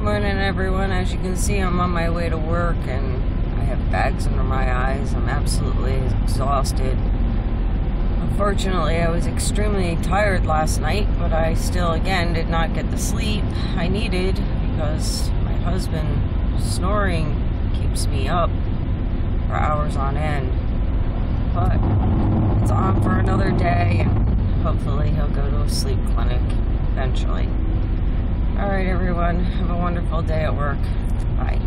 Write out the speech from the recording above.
Morning, everyone. As you can see, I'm on my way to work and I have bags under my eyes. I'm absolutely exhausted. Unfortunately, I was extremely tired last night, but I still, again, did not get the sleep I needed because my husband snoring keeps me up for hours on end. But it's on for another day, and hopefully he'll go to a sleep clinic eventually. All right, everyone. Have a wonderful day at work. Bye.